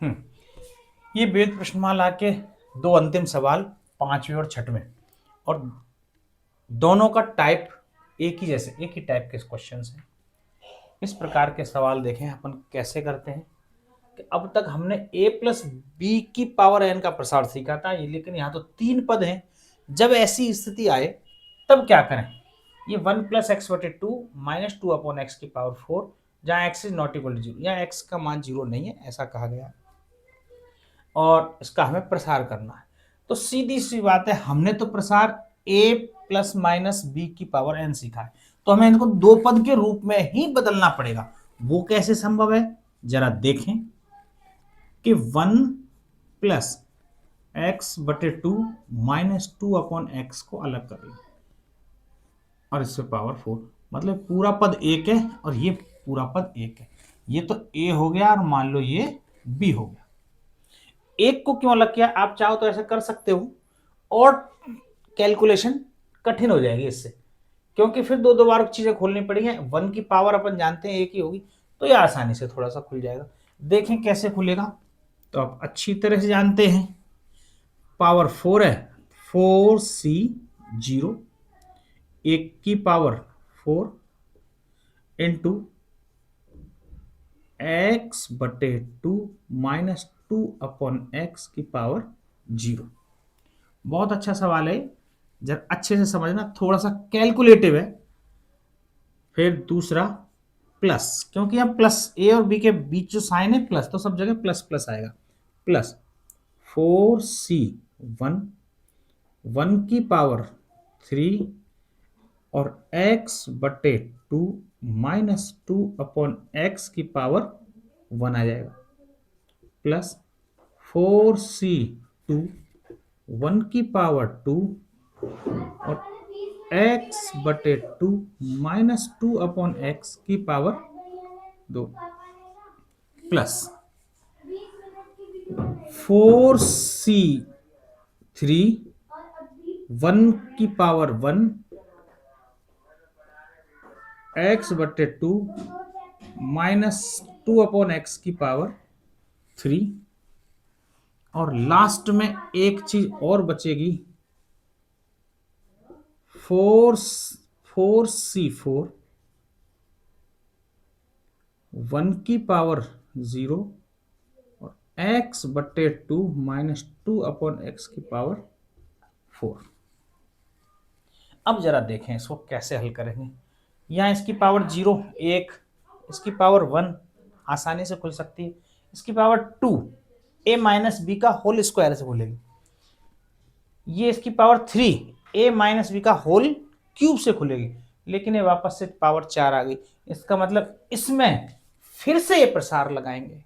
हम्म ये वेद प्रश्नमाला के दो अंतिम सवाल, पांचवें और छठवें, और दोनों का टाइप एक ही टाइप के क्वेश्चन हैं। इस प्रकार के सवाल देखें अपन कैसे करते हैं कि अब तक हमने a प्लस बी की पावर n का प्रसार सीखा था, लेकिन यहाँ तो तीन पद हैं। जब ऐसी स्थिति आए तब क्या करें? ये 1 प्लस एक्स बटे two minus two upon x की पावर 4, जहाँ x is not equal to zero, यहाँ एक्स का मान जीरो नहीं है ऐसा कहा गया, और इसका हमें प्रसार करना है। तो सीधी सी बात है, हमने तो प्रसार a प्लस माइनस बी की पावर n सीखा है, तो हमें इनको दो पद के रूप में ही बदलना पड़ेगा। वो कैसे संभव है, जरा देखें कि 1 प्लस एक्स बटे two minus two upon x को अलग कर लें और इससे पावर 4, मतलब पूरा पद एक है और ये पूरा पद एक है। ये तो a हो गया और मान लो ये b हो गया। एक को क्यों अलग किया, आप चाहो तो ऐसे कर सकते हो, और कैलकुलेशन कठिन हो जाएगी इससे, क्योंकि फिर दो दो बार चीजें खोलनी पड़ेंगी। 1 की पावर अपन जानते हैं एक ही होगी, तो ये आसानी से थोड़ा सा खुल जाएगा। देखें कैसे खुलेगा, तो आप अच्छी तरह से जानते हैं पावर 4 है, 4c0, एक की पावर 4 इंटू एक्स बटे two minus two upon x की पावर 0। बहुत अच्छा सवाल है, जब अच्छे से समझना, थोड़ा सा कैलकुलेटिव है। फिर दूसरा प्लस, क्योंकि हम प्लस ए और बी के बीच जो साइन है प्लस, तो सब जगह प्लस प्लस आएगा। प्लस 4c1, 1 की पावर 3 और x बटे two minus two upon x की पावर 1 आ जाएगा। प्लस 4c2, 1 की पावर 2 और x बटे two minus two upon x की पावर 2, प्लस 4c3, 1 की पावर 1, एक्स बटे two minus two upon x की पावर 3, और लास्ट में एक चीज और बचेगी, 4c4, 1 की पावर 0 और x बटे two minus two upon x की पावर 4। अब जरा देखें इसको कैसे हल करेंगे। यहाँ इसकी पावर 0 1, इसकी पावर 1 आसानी से खुल सकती है, इसकी पावर 2 a माइनस बी का होल स्क्वायर से खुलेगी, ये इसकी पावर 3 a माइनस बी का होल क्यूब से खुलेगी, लेकिन ये वापस से पावर 4 आ गई। इसका मतलब इसमें फिर से ये प्रसार लगाएंगे।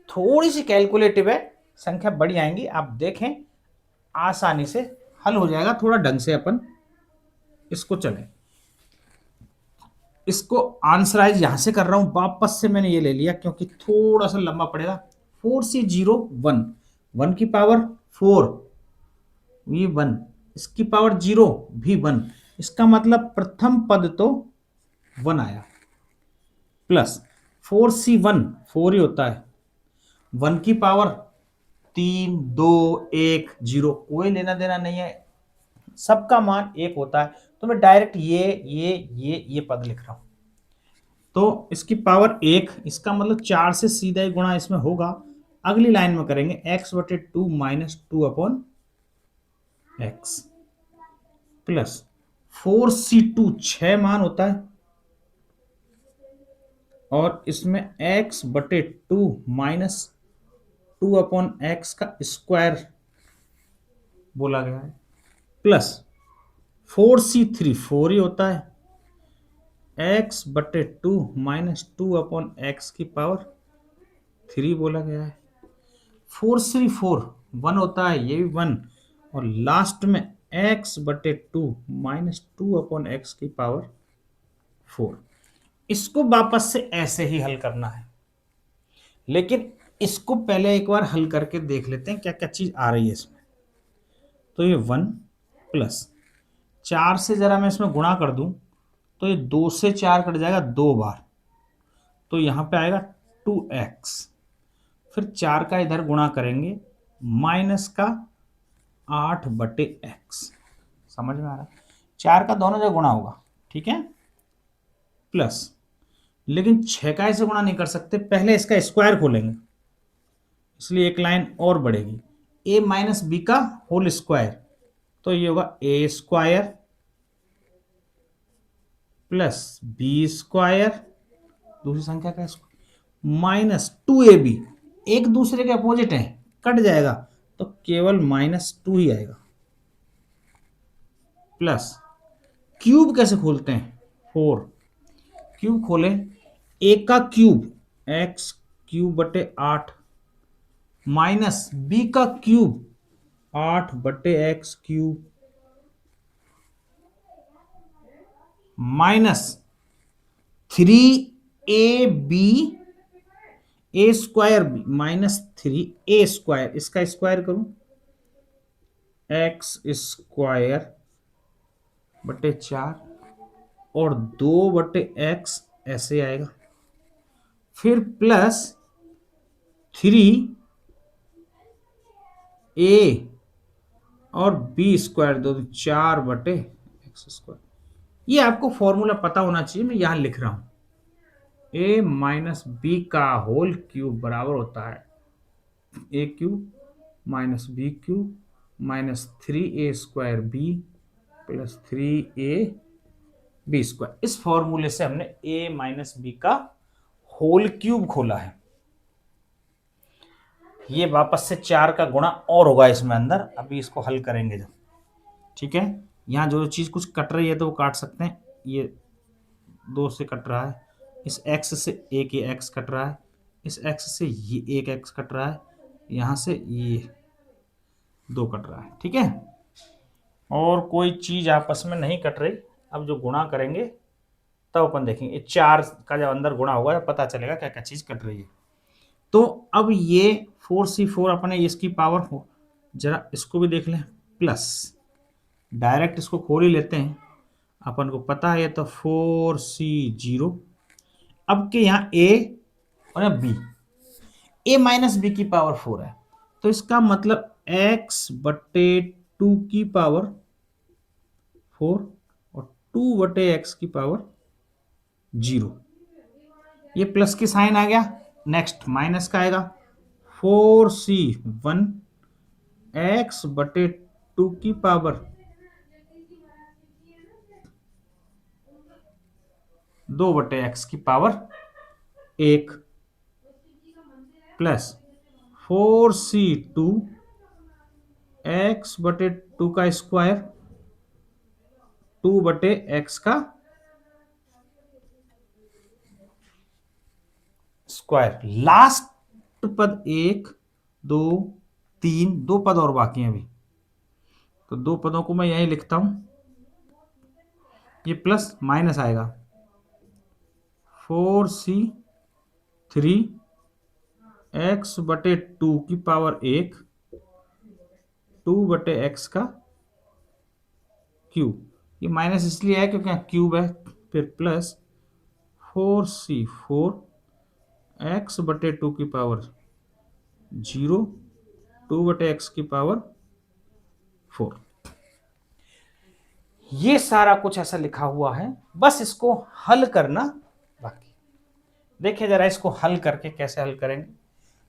थोड़ी सी कैलकुलेटिव है, संख्या बड़ी आएंगी, आप देखें आसानी से हल हो जाएगा। थोड़ा ढंग से अपन इसको चलें। इसको आंसराइज यहां से कर रहा हूं, वापस से मैंने ये ले लिया क्योंकि थोड़ा सा लंबा पड़ेगा। 4c0 1 की पावर 4 भी 1, इसकी पावर 0 भी 1, इसका मतलब प्रथम पद तो 1 आया। प्लस 4c1 4 ही होता है, 1 की पावर 3 2 1 0, कोई लेना देना नहीं है, सबका मान एक होता है। तो मैं डायरेक्ट ये पद लिख रहा हूं। तो इसकी पावर 1, इसका मतलब 4 से सीधा ही गुणा इसमें होगा। अगली लाइन में करेंगे x बटे two minus two upon x, plus 4c2 6 मान होता है, और इसमें x बटे two minus two upon x का स्क्वायर बोला गया है, प्लस 4c3 4 ही होता है, x बटे two minus two upon x की पावर 3 बोला गया है। 4c4 1 होता है, ये भी 1, और लास्ट में x बटे two minus two upon x की पावर 4। इसको वापस से ऐसे ही हल करना है, लेकिन इसको पहले एक बार हल करके देख लेते हैं क्या क्या चीज आ रही है इसमें। तो ये 1 प्लस 4 से जरा मैं इसमें गुणा कर दूं, तो ये 2 से 4 कट जाएगा 2 बार, तो यहां पे आएगा 2x फिर 4 का इधर गुणा करेंगे माइनस का 8/x। समझ में आ रहा है? 4 का दोनों जगह गुणा होगा, ठीक है, प्लस, लेकिन 6 का ऐसे गुणा नहीं कर सकते, पहले इसका स्क्वायर खोलेंगे, इसलिए एक लाइन और बढ़ेगी, a माइनस बी का होल स्क्वायर, तो ये होगा a square plus B square, दूसरी संख्या का माइनस 2ab, एक दूसरे के अपोजिट है, कट जाएगा तो केवल -2 ही आएगा, प्लस क्यूब कैसे खोलते हैं, 4, क्यूब खोले, ए का क्यूब x³ 8 माइनस बी का क्यूब 8/x³ माइनस 3ab ए स्क्वायर बी माइनस 3a², इसका स्क्वायर करूं x² 4 और 2/x ऐसे आएगा, फिर प्लस 3a और b² दो 4/x²। ये आपको फॉर्मूला पता होना चाहिए, मैं यहां लिख रहा हूं, a माइनस बी का होल क्यूब बराबर होता है a³ minus b³ minus 3a² b plus 3ab²। इस फॉर्मूले से हमने a माइनस बी का होल क्यूब खोला है। ये वापस से 4 का गुणा और होगा इसमें अंदर, अभी इसको हल करेंगे जब, ठीक है। यहाँ जो चीज़ कुछ कट रही है तो वो काट सकते हैं, ये 2 से कट रहा है, इस x से एक ये x कट रहा है, इस x से ये एक x कट रहा है, यहाँ से ये 2 कट रहा है, ठीक है, और कोई चीज़ आपस में नहीं कट रही। अब जो गुणा करेंगे तब अपन देखेंगे 4 का जब अंदर गुणा होगा पता चलेगा क्या क्या चीज़ कट रही है। तो अब ये 4c4 अपने इसकी पावर हो, जरा इसको भी देख लें, प्लस डायरेक्ट इसको खोल ही लेते हैं, अपन को पता है तो 4c0। अब के यहाँ a और यहाँ b, a माइनस बी की पावर 4 है, तो इसका मतलब x/2 की पावर 4 और 2/x की पावर 0। ये प्लस की साइन आ गया, नेक्स्ट माइनस का आएगा 4c1 x/2 की पावर 2/x की पावर 1 प्लस 4c2 x/2 का स्क्वायर 2/x का स्क्वायर। लास्ट पद 1 2 3, 2 पद और बाकी हैं अभी, तो 2 पदों को मैं यहीं लिखता हूं, ये प्लस माइनस आएगा 4c3 x/2 की पावर 1 2/x का क्यूब, ये माइनस इसलिए है क्योंकि यहाँ क्यूब है, फिर प्लस 4c4 x/2 की पावर 0 2/x की पावर 4। ये सारा कुछ ऐसा लिखा हुआ है, बस इसको हल करना बाकी। देखिए जरा इसको हल करके कैसे हल करेंगे,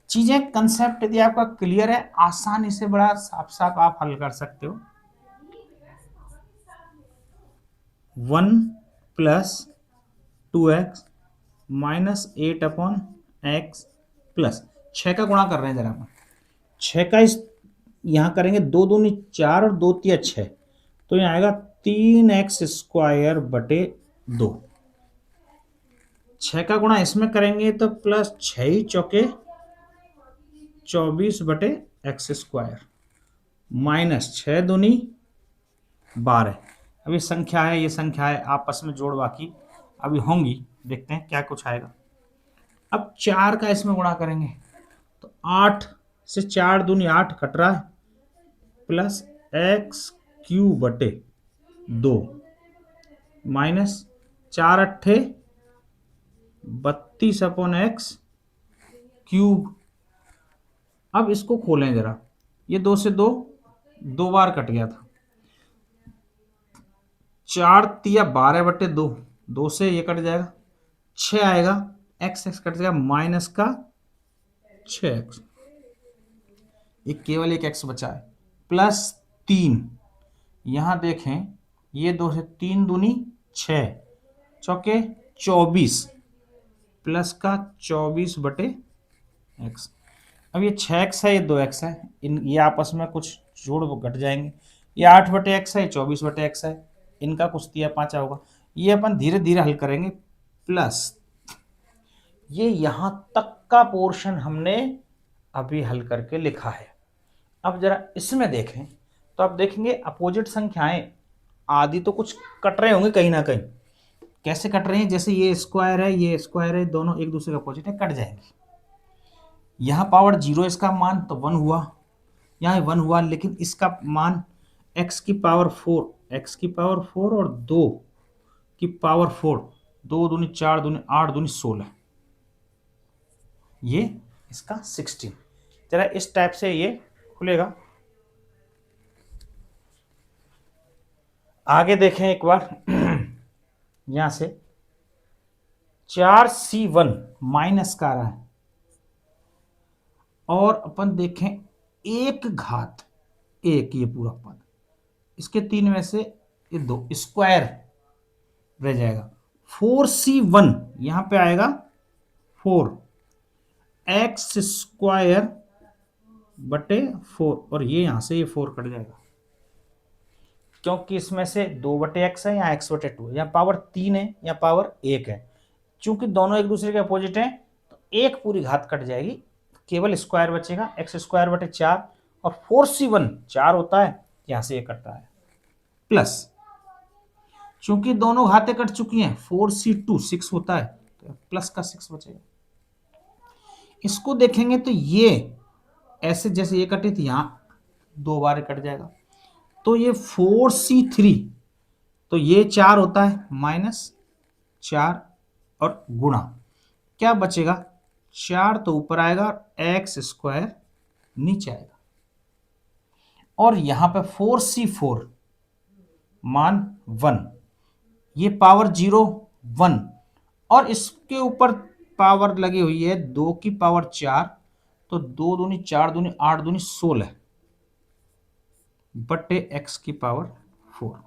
चीजें कंसेप्ट यदि आपका क्लियर है, आसानी से बड़ा साफ साफ आप हल कर सकते हो। 1 plus 2x minus 8/x plus 6 का गुणा कर रहे हैं जरा हम, 6 का इस यहां करेंगे, 2 दूनी 4 और 2 तिया 6, तो यहां आएगा 3x² 2। 6 का गुणा इसमें करेंगे तो प्लस 6 चौके 24/x² माइनस 6 दूनी 12। अब ये संख्या है, ये संख्या है, आपस में जोड़ बाकी अभी होंगी, देखते हैं क्या कुछ आएगा। अब 4 का इसमें गुणा करेंगे तो 8 से 4 दूनी 8 कट रहा है, प्लस x³ 2 माइनस 4 8 32/x³ अब इसको खोलें जरा, ये 2 से 2 2 बार कट गया था, 4 तिया 12/2, 2 से ये कट जाएगा, 6 आएगा, एक्स एक्स कट जाएगा, माइनस का 6x, ये केवल एक x बचा है, प्लस 3, यहां देखें ये 2 से 3 दूनी 6, चौके 24, प्लस का 24/x। अब ये 6x है, ये 2x है, ये आपस में कुछ जोड़ घट जाएंगे, ये 8/x है, 24/x है, इनका कुछ तिया पाँचा होगा, ये अपन धीरे धीरे हल करेंगे। प्लस ये यहां तक का पोर्शन हमने अभी हल करके लिखा है। अब जरा इसमें देखें तो आप देखेंगे अपोजिट संख्याएं आदि तो कुछ कट रहे होंगे कहीं ना कहीं। कैसे कट रहे हैं, जैसे ये स्क्वायर है, ये स्क्वायर है, दोनों एक दूसरे का अपोजिट है, कट जाएंगे। यहाँ पावर 0 इसका मान तो 1 हुआ, यहाँ 1 हुआ, लेकिन इसका मान x की पावर 4, x की पावर 4 और 2 की पावर 4, 2 दूनी 4 दूनी 8 दूनी 16, ये इसका 16। जरा इस टाइप से ये खुलेगा। आगे देखें एक बार यहां से 4c1 माइनस का आ रहा है, और अपन देखें एक घात एक, ये पूरा पद, इसके 3 में से ये 2 स्क्वायर रह जाएगा, 4c1 यहां पे आएगा 4x² और ये यहां से ये 4 कट जाएगा, क्योंकि इसमें से 2/x है, यहाँ x/2, यहाँ पावर 3 है, यहाँ पावर 1 है, चूंकि दोनों एक दूसरे के अपोजिट हैं तो एक पूरी घात कट जाएगी, केवल स्क्वायर बचेगा, x²/4, और 4c1 4 होता है, यहां से ये कटता है, प्लस चूंकि दोनों घातें कट चुकी हैं, 4c2 6 होता है, तो प्लस का 6 बचेगा। इसको देखेंगे तो ये ऐसे जैसे ये कटे थी, यहां 2 बार कट जाएगा, तो ये 4c3, तो ये 4 होता है, -4 और गुणा, क्या बचेगा, 4 तो ऊपर आएगा और x² नीचे आएगा, और यहां पे 4c4 मान 1, ये पावर 0 1, और इसके ऊपर पावर लगी हुई है 2 की पावर 4, तो 2 दूनी 4 दूनी 8 दूनी 16 बटे x की पावर 4।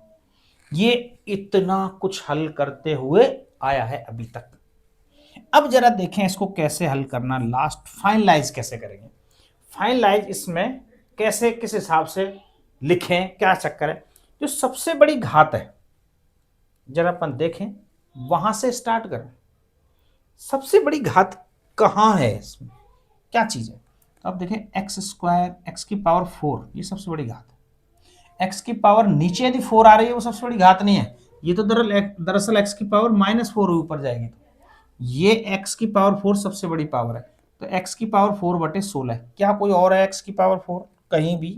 ये इतना कुछ हल करते हुए आया है अभी तक। अब जरा देखें इसको कैसे हल करना, लास्ट फाइनलाइज कैसे करेंगे। फाइनलाइज इसमें कैसे किस हिसाब से लिखें, क्या चक्कर है। जो सबसे बड़ी घात है जरा अपन देखें, वहां से स्टार्ट करें। सबसे बड़ी घात कहां है, इसमें क्या चीज है, तो आप देखें x², x की पावर 4, ये सबसे बड़ी घात है। x की पावर नीचे यदि 4 आ रही है वो सबसे बड़ी घात नहीं है, ये तो दरअसल x की पावर -4 ऊपर जाएगी, तो ये x की पावर 4 सबसे बड़ी पावर है, तो x की पावर 4/16। क्या कोई और है x की पावर 4? कहीं भी,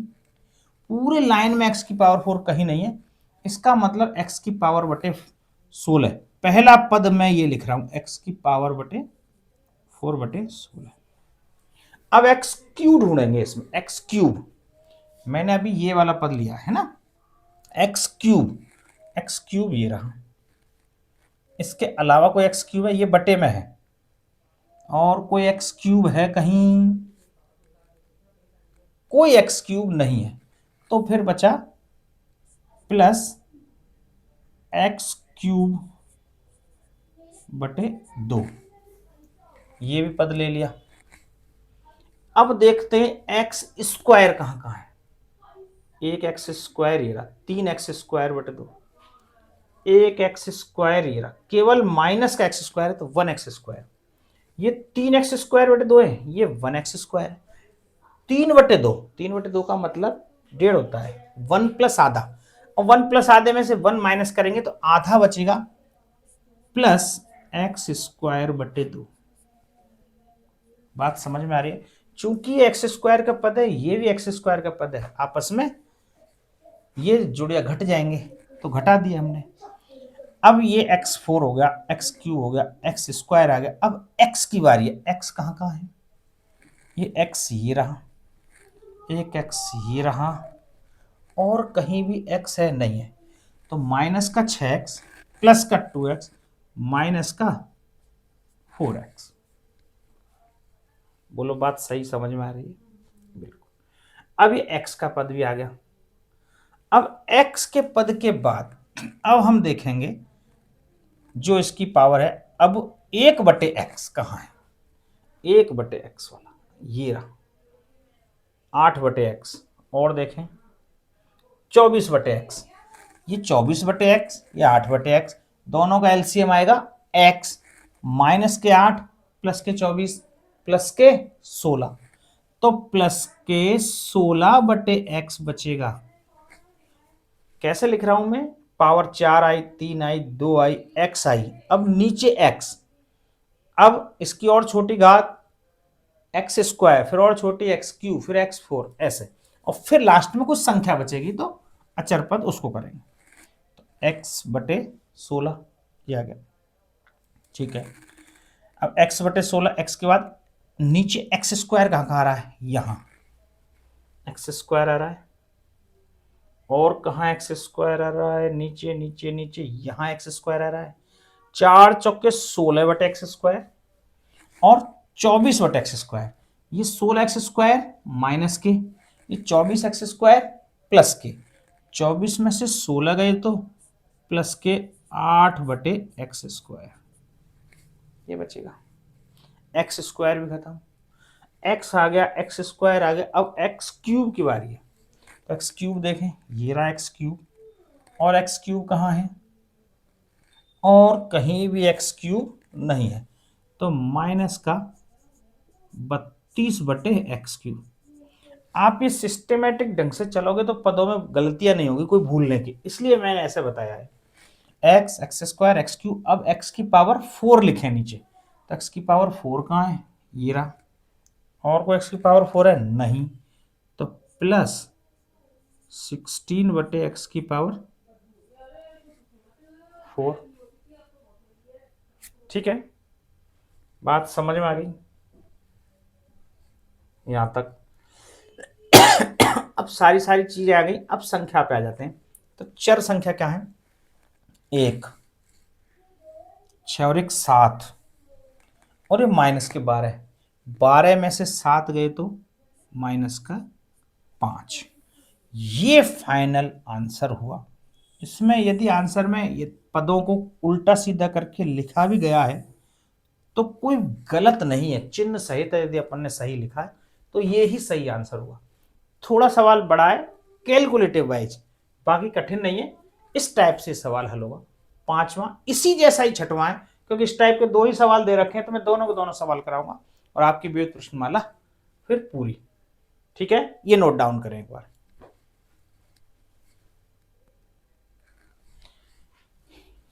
पूरे लाइन में x की पावर 4 कहीं नहीं है। इसका मतलब x की पावर बटे 16, पहला पद मैं ये लिख रहा हूं, x की पावर बटे 4/16। अब x³ ढूंढेंगे इसमें, x³, मैंने अभी ये वाला पद लिया है ना, x³ ये रहा, इसके अलावा कोई x³ है, ये बटे में है, और कोई x³ है कहीं, कोई x³ नहीं है, तो फिर बचा प्लस x³/2, ये भी पद ले लिया। अब देखते हैं x² कहां कहां है, एक x² ये रहा, 3x²/2, एक x² ये रहा, केवल माइनस का x² है तो 1x², ये 3x²/2 है, ये 1x² है, 3/2, 3/2 का मतलब 1.5 होता है, 1 प्लस आधा, और 1 प्लस आधे में से 1 माइनस करेंगे तो आधा बचेगा, प्लस x²/2। बात समझ में आ रही है, चूंकि x² का पद है, ये भी x² का पद है, आपस में ये जुड़िया घट जाएंगे, तो घटा दिया हमने। अब ये x4 हो गया, x³ हो गया, x² आ गया। अब x की बारी है, x कहां कहां है, ये x ये रहा, एक एक्स ये रहा, और कहीं भी एक्स है नहीं है, तो माइनस का 6x प्लस का 2x माइनस का 4x। बोलो बात सही समझ में आ रही है? बिल्कुल। अब ये x का पद भी आ गया। अब x के पद के बाद अब हम देखेंगे जो इसकी पावर है। अब 1/x कहाँ है? 1/x वाला ये रहा 8/x, और देखें 24/x। ये 24/x, ये 8/x, दोनों का एलसीएम आएगा x, माइनस के 8 प्लस के 24 प्लस के 16, तो प्लस के 16/x बचेगा। कैसे लिख रहा हूं मैं? पावर 4 आई, 3 आई, 2 आई, x आई, अब नीचे x, अब इसकी और छोटी घात एक्स स्क्वायर, फिर और छोटी एक्स क्यू, फिर x4, ऐसे, और फिर लास्ट में कुछ संख्या बचेगी तो अचर पद उसको करेंगे। तो x/16 ये आ गया, ठीक है। अब x/16, x के बाद नीचे एक्स स्क्वायर कहाँ आ रहा है? यहां एक्स स्क्वायर आ रहा है, और कहाँ एक्स स्क्वायर आ रहा है? नीचे नीचे नीचे, यहां एक्स स्क्वायर आ रहा है। 4 चौके 16/x स्क्वायर, और 24/x स्क्वायर, ये 16x स्क्वायर माइनस के, ये 24x स्क्वायर प्लस के, 24 में से 16 गए तो प्लस के 8/x स्क्वायर, ये बचेगा। एक्स स्क्वायर भी खत्म, एक्स आ गया, एक्स स्क्वायर आ गया। अब एक्स क्यूब की बारी है, तो एक्स क्यूब देखें, ये रहा एक्स क्यूब, और एक्स क्यूब कहाँ है? और कहीं भी एक्स क्यूब नहीं है, तो माइनस का 32/x क्यूब। आप ये सिस्टेमेटिक ढंग से चलोगे तो पदों में गलतियां नहीं होगी कोई भूलने की, इसलिए मैंने ऐसे बताया है। X, x square, x cube, अब एक्स की पावर 4 लिखे नीचे, तो एक्स की पावर 4 कहाँ है? ये रहा, और कोई एक्स की पावर 4 है? नहीं, तो प्लस 16/x की पावर 4। ठीक है, बात समझ में आ गई यहां तक? अब सारी सारी चीजें आ गई, अब संख्या पे आ जाते हैं। तो चर संख्या क्या है? 1, 6 और 1 7, और ये माइनस के 12, 12 में से 7 गए तो माइनस का 5। ये फाइनल आंसर हुआ। इसमें यदि आंसर में ये पदों को उल्टा सीधा करके लिखा भी गया है तो कोई गलत नहीं है, चिन्ह सहित यदि अपन ने सही लिखा है तो ये ही सही आंसर हुआ। थोड़ा सवाल बड़ा है कैलकुलेटिव वाइज, बाकी कठिन नहीं है। इस टाइप से सवाल हल होगा। पांचवा इसी जैसा ही छठवां है, क्योंकि इस टाइप के 2 ही सवाल दे रखे हैं, तो मैं दोनों को दोनों सवाल कराऊंगा और आपकी विविध प्रश्नमाला फिर पूरी। ठीक है, ये नोट डाउन करें एक बार।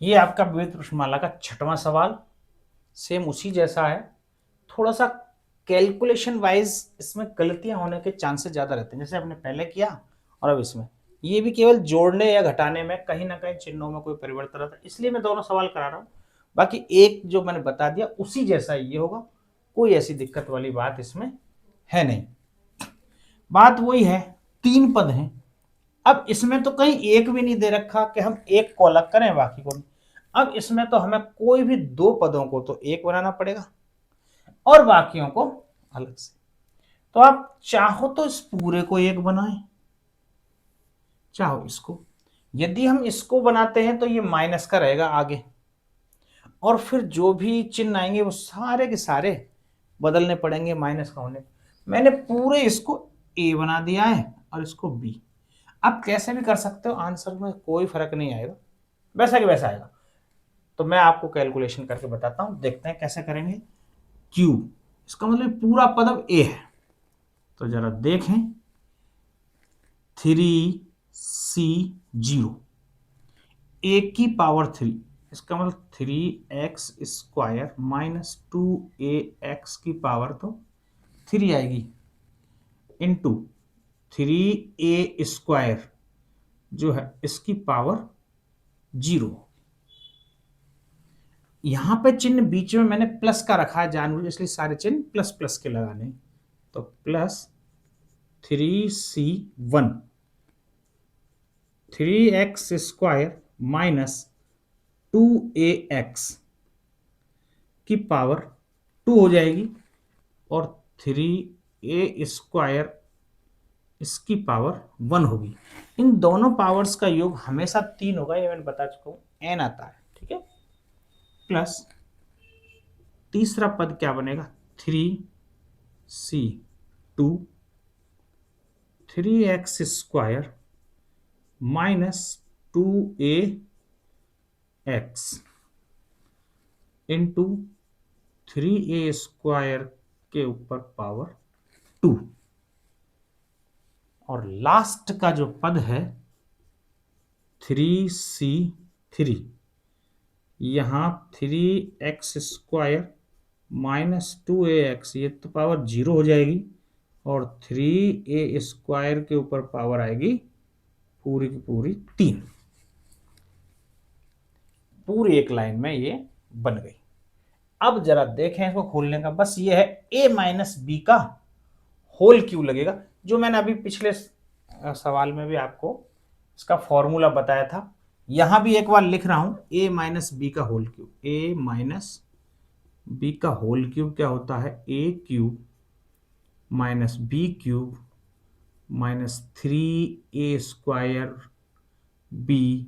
ये आपका विविध प्रश्नमाला का छठवां सवाल, सेम उसी जैसा है। थोड़ा सा कैलकुलेशन वाइज इसमें गलतियां होने के चांसेस ज्यादा रहते हैं, जैसे आपने पहले किया और अब इसमें। ये भी केवल जोड़ने या घटाने में कहीं ना कहीं चिन्हों में कोई परिवर्तन रहता है, इसलिए मैं दोनों सवाल करा रहा हूं। बाकी एक जो मैंने बता दिया उसी जैसा ये होगा, कोई ऐसी दिक्कत वाली बात इसमें है नहीं। बात वही है, 3 पद हैं। अब इसमें तो कहीं एक भी नहीं दे रखा कि हम एक को अलग करें बाकी को नहीं। अब इसमें तो हमें कोई भी 2 पदों को तो एक बनाना पड़ेगा और बाकियों को अलग से। तो आप चाहो तो इस पूरे को एक बनाएं, चाहो इसको। यदि हम इसको बनाते हैं तो ये माइनस का रहेगा आगे, और फिर जो भी चिन्ह आएंगे वो सारे के सारे बदलने पड़ेंगे माइनस का होने। मैंने पूरे इसको ए बना दिया है और इसको बी। आप कैसे भी कर सकते हो, आंसर में कोई फर्क नहीं आएगा, वैसा कि वैसा आएगा। तो मैं आपको कैलकुलेशन करके बताता हूं, देखते हैं कैसे करेंगे। क्यू, इसका मतलब पूरा पद अब ए है, तो जरा देखें 3c0, ए की पावर 3, इसका मतलब 3x² माइनस 2ax की पावर तो 3 आएगी, इंटू 3a² जो है इसकी पावर 0। यहां पे चिन्ह बीच में मैंने प्लस का रखा है जानबूझ, इसलिए सारे चिन्ह प्लस प्लस के लगाने, तो plus 3c1, 3x² minus 2ax की पावर 2 हो जाएगी और 3a² इसकी पावर 1 होगी। इन दोनों पावर्स का योग हमेशा 3 होगा, ये मैंने बता चुका हूं, n आता है, ठीक है। प्लस तीसरा पद क्या बनेगा, 3c2, 3x² minus 2ax into 3a² के ऊपर पावर 2, और लास्ट का जो पद है 3c3, यहां 3x² माइनस 2ax, ये तो पावर 0 हो जाएगी और 3a² के ऊपर पावर आएगी पूरी की पूरी 3। पूरी एक लाइन में ये बन गई। अब जरा देखें इसको खोलने का, बस ये है a माइनस बी का होल क्यूब लगेगा, जो मैंने अभी पिछले सवाल में भी आपको इसका फॉर्मूला बताया था। यहां भी एक बार लिख रहा हूं, a माइनस बी का whole cube, a minus B का होल क्यूब क्या होता है, a³ minus b³ minus 3a² b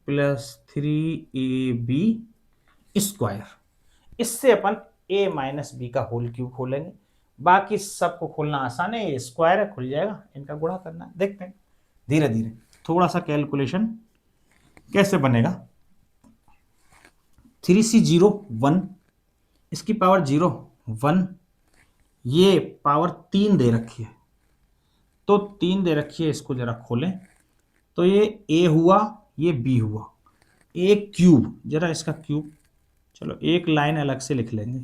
plus 3ab²। इससे अपन a माइनस बी का होल क्यूब खोलेंगे, बाकी सबको खोलना आसान है, स्क्वायर है, खुल जाएगा, इनका गुणा करना है। देखते हैं धीरे धीरे थोड़ा सा कैलकुलेशन कैसे बनेगा। 3c0 1, इसकी पावर 0 1, ये पावर 3 दे रखी है, तो 3 दे रखी है, इसको जरा खोलें तो ये a हुआ, ये b हुआ, a³, जरा इसका क्यूब, चलो एक लाइन अलग से लिख लेंगे,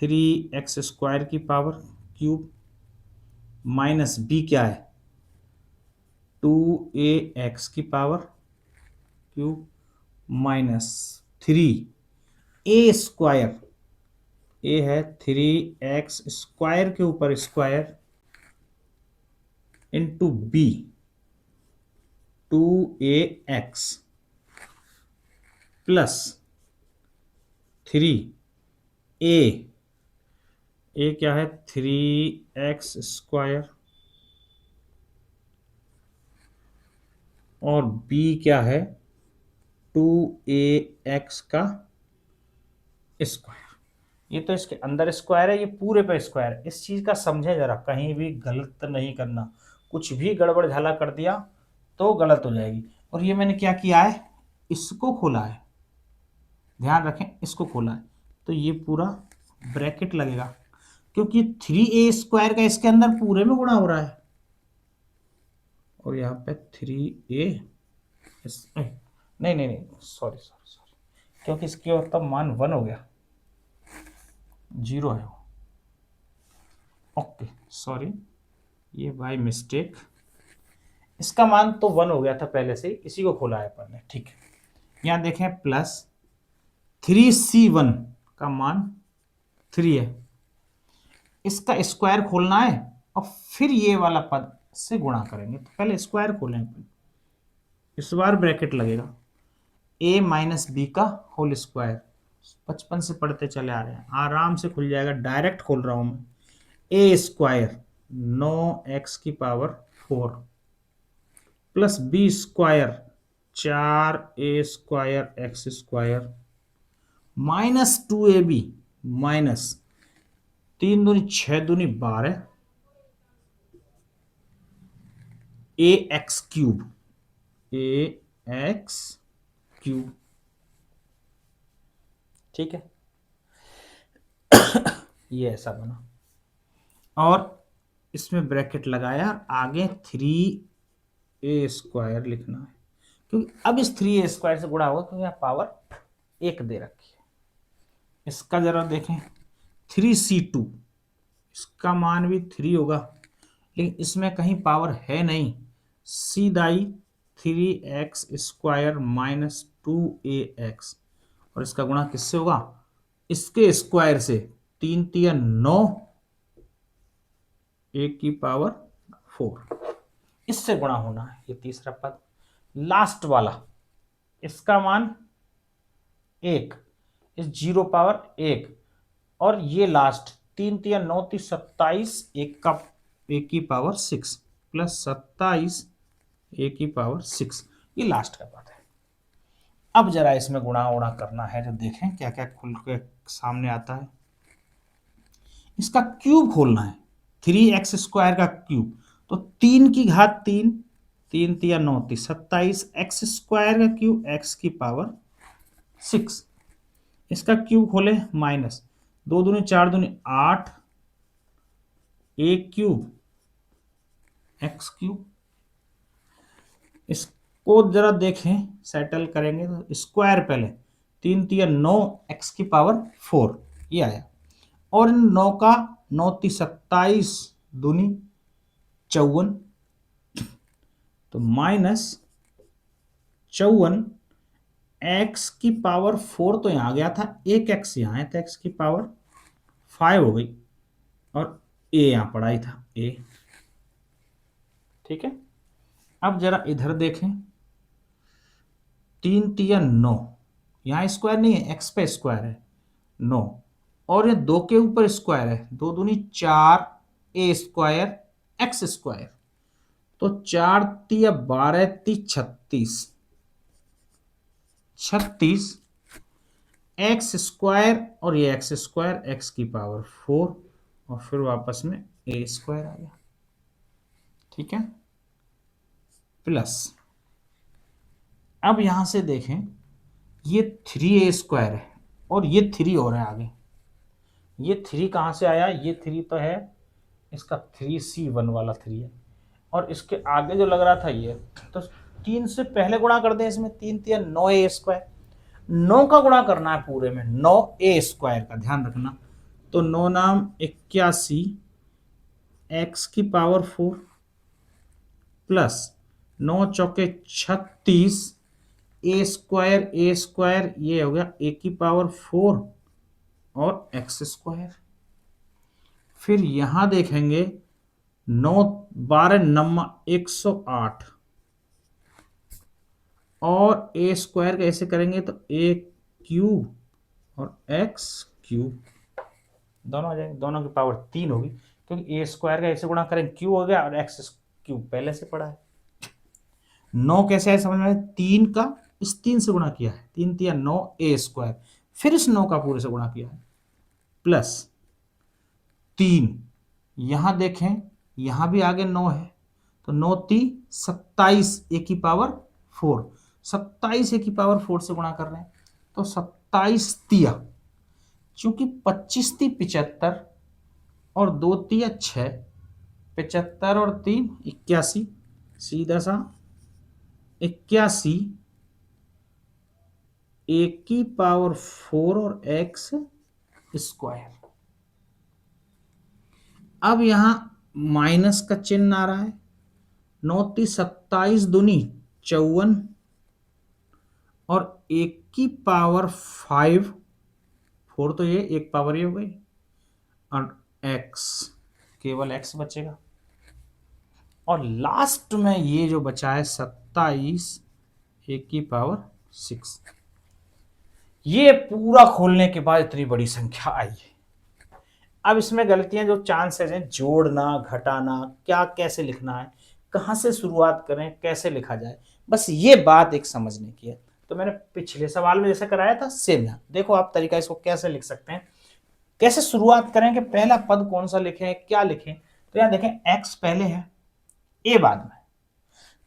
3x² की पावर क्यूब माइनस b क्या है, 2ax की power cube minus 3a², a है 3x² के ऊपर square into b 2ax plus 3a, a क्या है 3x² और b क्या है 2ax का स्क्वायर। ये तो इसके अंदर स्क्वायर है, ये पूरे पे स्क्वायर है। इस चीज का समझे जरा, कहीं भी गलत नहीं करना, कुछ भी गड़बड़ झाला कर दिया तो गलत हो जाएगी। और ये मैंने क्या किया है, इसको खोला है, ध्यान रखें, इसको खोला है तो ये पूरा ब्रैकेट लगेगा, क्योंकि 3a² का इसके अंदर पूरे में गुणा हो रहा है, और यहाँ पे 3a नहीं नहीं नहीं, सॉरी सॉरी सॉरी, क्योंकि इसके तब मान 1 हो गया, 0 है वो, ओके सॉरी, ये बाय मिस्टेक, इसका मान तो 1 हो गया था पहले से, इसी को खोला है अपन ने, ठीक है। यहाँ देखें प्लस 3c1 का मान 3 है, इसका स्क्वायर खोलना है और फिर ये वाला पद से गुणा करेंगे, तो पहले स्क्वायर खोलें अपन, इस बार ब्रैकेट लगेगा, a माइनस बी का होल स्क्वायर, बचपन से पढ़ते चले आ रहे हैं, आराम से खुल जाएगा, डायरेक्ट खोल रहा हूं मैं, a² 9x की power 4 plus b² 4a² x² minus 2ab minus 3 दूनी 6 दूनी 12 ax³ ठीक है। ये ऐसा बना और इसमें ब्रैकेट लगाया, आगे 3a² लिखना है, क्योंकि अब इस 3a² से गुणा होगा, क्योंकि यहाँ पावर 1 दे रखी है। इसका जरा देखें 3c2, इसका मान भी 3 होगा, लेकिन इसमें कहीं पावर है नहीं, सीधाई 3x² माइनस 2ax, और इसका गुणा किससे होगा, इसके स्क्वायर से, 3 3 9, 1 की पावर 4, इससे गुणा होना है ये तीसरा पद। लास्ट वाला इसका मान 1, इस 0 पावर 1, और ये लास्ट 3 तिया 9 ती 27, 1 की पावर 6 प्लस 27 1 की पावर 6, ये लास्ट का पद है। अब जरा इसमें गुणा उड़ा करना है, जो देखें क्या क्या खुल के सामने आता है। इसका क्यूब खोलना है, 3x² का क्यूब, तो 3 की घात 3, 3 तिया 9 ती 27, x² का क्यूब x की पावर 6, इसका क्यूब खोले माइनस 2 दूनी 4 दूनी 8, एक क्यूब x क्यूब। इसको जरा देखें, सेटल करेंगे तो स्क्वायर पहले 3 तिया 9 x की पावर 4 ये आया, और 9 का 9 ती 27 दूनी 54, तो माइनस 54 x की पावर 4 तो यहां आ गया था, एक x यहां है तो x की पावर 5 हो गई, और a यहां पड़ा ही था a। ठीक है, अब जरा इधर देखें, 3 तिया 9, यहां स्क्वायर नहीं है, x पे स्क्वायर है 9, और ये 2 के ऊपर स्क्वायर है, 2 दूनी 4 a² x², तो 4 तिया 12 ती 36, 36 x² और ये x² x की पावर 4, और फिर वापस में a² आ गया। ठीक है, प्लस अब यहां से देखें, ये 3a² है और ये 3 और है आगे, ये 3 कहां से आया, ये 3 तो है इसका 3c1 वाला 3 है, और इसके आगे जो लग रहा था ये, तो 3 से पहले गुणा कर दें इसमें, 3 तिया 9a², 9 का गुणा करना है पूरे में 9a² का, ध्यान रखना, तो 9 नाम 81 x की पावर 4 प्लस 9 चौके 36 a² ये हो गया a की पावर 4 और x²। फिर यहां देखेंगे 9 12 नम्मा 108, और a² कैसे करेंगे, तो a क्यूब और x क्यूब दोनों आ जाएंगे, दोनों की पावर 3 होगी, क्योंकि a² का ऐसे गुणा करें क्यूब हो गया, और x क्यूब पहले से पड़ा है। 9 कैसे है समझ में, 3 का इस 3 से गुणा किया है, 3 तिया 9 a², फिर इस 9 का पूरे से गुणा किया है, प्लस 3, यहां देखें यहां भी आगे 9 है, तो 9 ती 27 a की पावर 4, 27 a की पावर 4 से गुणा कर रहे हैं, तो 27 तिया, चूंकि 25 ती 75 और 2 तिया 6, 75 और 3 81, सीधा सा 81 a की पावर 4 और x²। अब यहां माइनस का चिन्ह आ रहा है, 9 ती 27 दूनी 54, और 1 की पावर 5, 4 तो ये एक पावर ये हो गई, और x, केवल x बचेगा, और लास्ट में ये जो बचा है 27 1 की पावर 6। ये पूरा खोलने के बाद इतनी बड़ी संख्या आई है। अब इसमें गलतियां जो चांसेस हैं, जोड़ना घटाना, क्या कैसे लिखना है, कहां से शुरुआत करें, कैसे लिखा जाए, बस ये बात एक समझने की है। तो मैंने पिछले सवाल में जैसे कराया था सेम यहाँ देखो आप तरीका इसको कैसे लिख सकते हैं, कैसे शुरुआत करें कि पहला पद कौन सा लिखें, क्या लिखें। तो यहां देखें x पहले है a बाद में,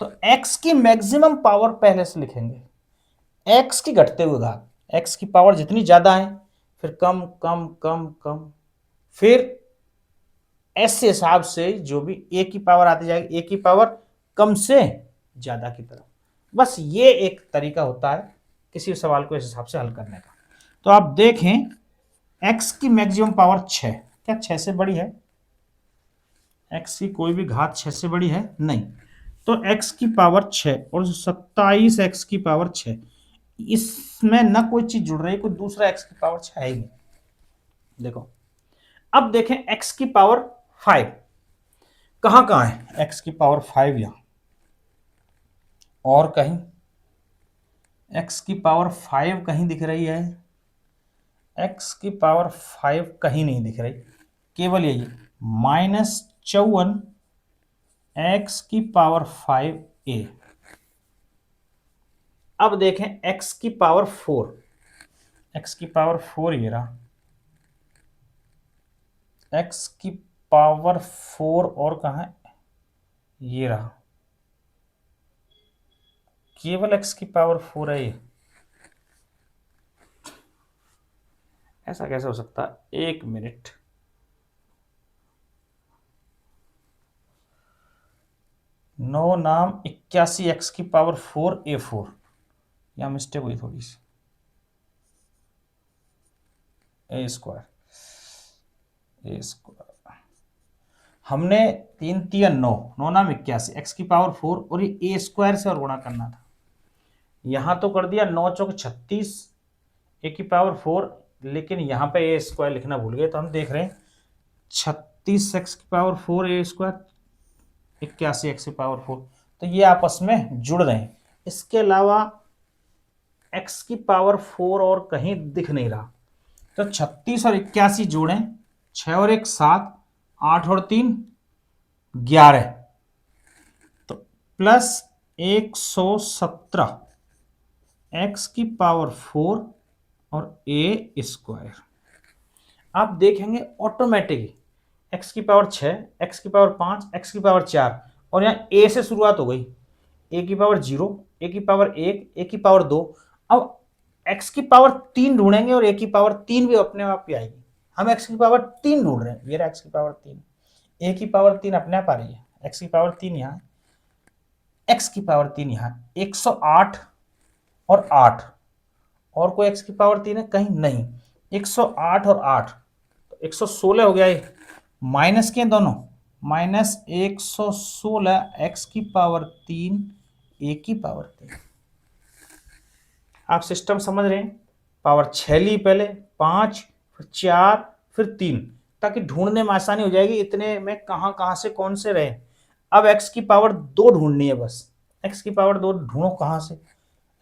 तो x की मैक्सिमम पावर पहले से लिखेंगे, x की घटते हुए घात, x की पावर जितनी ज्यादा है फिर कम कम कम कम, फिर ऐसे हिसाब से जो भी a की पावर आती जाएगी, a की पावर कम से ज्यादा की तरफ। बस ये एक तरीका होता है किसी सवाल को इस हिसाब से हल करने का। तो आप देखें x की मैक्सिमम पावर 6, क्या 6 से बड़ी है, x की कोई भी घात 6 से बड़ी है नहीं, तो x की पावर 6 और 27 x की पावर 6, इसमें ना कोई चीज जुड़ रही है, कोई दूसरा x की पावर 6 है ही नहीं। देखो अब देखें x की पावर 5, कहाँ कहाँ है x की पावर 5 यहाँ, और कहीं x की पावर 5 कहीं दिख रही है, x की पावर 5 कहीं नहीं दिख रही, केवल यही -54 x की पावर 5a। अब देखें x की पावर 4, x की पावर 4 ये रहा, x की पावर 4 और कहाँ है, ये रहा, केवल x की पावर 4 है ये। ऐसा कैसे हो सकता है, 1 मिनट। नौ नाम 81 x की पावर 4a4, यहाँ मिस्टेक हुई थोड़ी सी, a² हमने 3 3 9, 9 नाम 81 x की पावर 4 और ये a² से और गुणा करना था। यहां तो कर दिया 9 चौक 36 a की पावर 4, लेकिन यहां पे a² लिखना भूल गए, तो हम देख रहे हैं 36 x की पावर 4 a², 81 x की पावर 4, तो ये आपस में जुड़ रहे हैं। इसके अलावा x की पावर 4 और कहीं दिख नहीं रहा, तो 36 और 81 जोड़ें, 6 और 1 7, 8 और 3 11, तो प्लस 117 x की पावर 4 और a²। आप देखेंगे ऑटोमेटिक x की पावर 6, x की पावर 5, x की पावर 4, और यहाँ a से शुरुआत हो गई, a की पावर 0, a की पावर 1, a की पावर 2। अब x की पावर 3 ढूंढेंगे और a की पावर 3 भी अपने आप ही आएगी। हम x की पावर 3 ढूंढ रहे हैं, ये रहा x की पावर 3, a की पावर 3 अपने आप आ रही है, x की पावर 3 यहाँ, x की पावर 3 यहाँ, 108 और 8, और कोई x की पावर 3 है कहीं नहीं, 108 और 8, तो 116 हो गया ये, माइनस के दोनों, -116 x की पावर 3 a की पावर 3। आप सिस्टम समझ रहे हैं, पावर 6 ली पहले, 5, फिर 4, फिर 3, ताकि ढूंढने में आसानी हो जाएगी इतने में कहां कहां से कौन से रहे। अब x की पावर 2 ढूंढनी है बस, x की पावर 2 ढूंढो कहां से,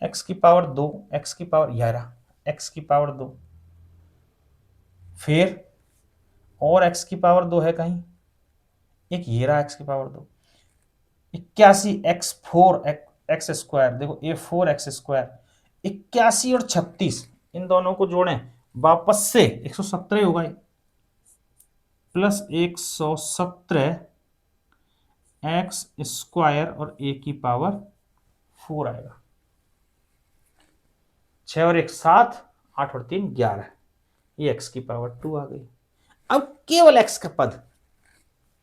x की पावर 2, x की पावर 11, x की पावर 2, फिर और x की पावर 2 है कहीं, एक ये रहा x की पावर 2, 81 x4 x², देखो a4 x², 81 और 36, इन दोनों को जोड़ें वापस से 117 होगा, प्लस 117 x² और a की पावर 4 आएगा, 6 और 1 7, 8 और 3 11, ये x की पावर 2 आ गई। अब केवल x का पद,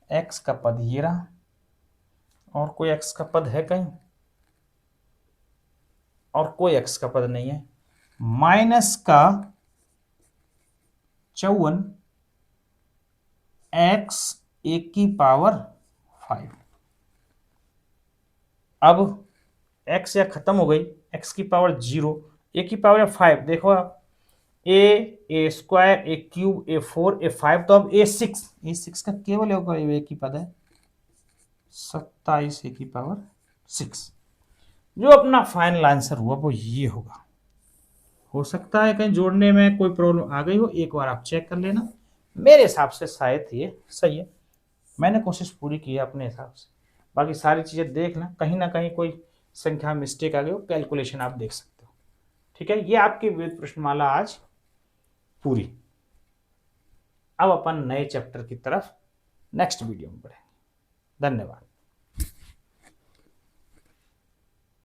x का पद ये रहा, और कोई x का पद है कहीं, और कोई x का पद नहीं है, -54 x a की पावर 5। अब x या खत्म हो गई, x की पावर 0, a की पावर 5, देखो आप a² a³ a4 a5, तो अब a6 का केवल होगा a की पद है 27 a की पावर 6। जो अपना फाइनल आंसर हुआ वो ये होगा। हो सकता है कहीं जोड़ने में कोई प्रॉब्लम आ गई हो, एक बार आप चेक कर लेना, मेरे हिसाब से शायद ये सही है, मैंने कोशिश पूरी की है अपने हिसाब से। बाकी सारी चीज़ें देख ना कहीं कोई संख्या मिस्टेक आ गई हो, कैलकुलेशन आप देख सकते हो। ठीक है, ये आपकी विविध प्रश्नमाला आज पूरी। अब अपन नए चैप्टर की तरफ नेक्स्ट वीडियो में बढ़ेंगे। धन्यवाद।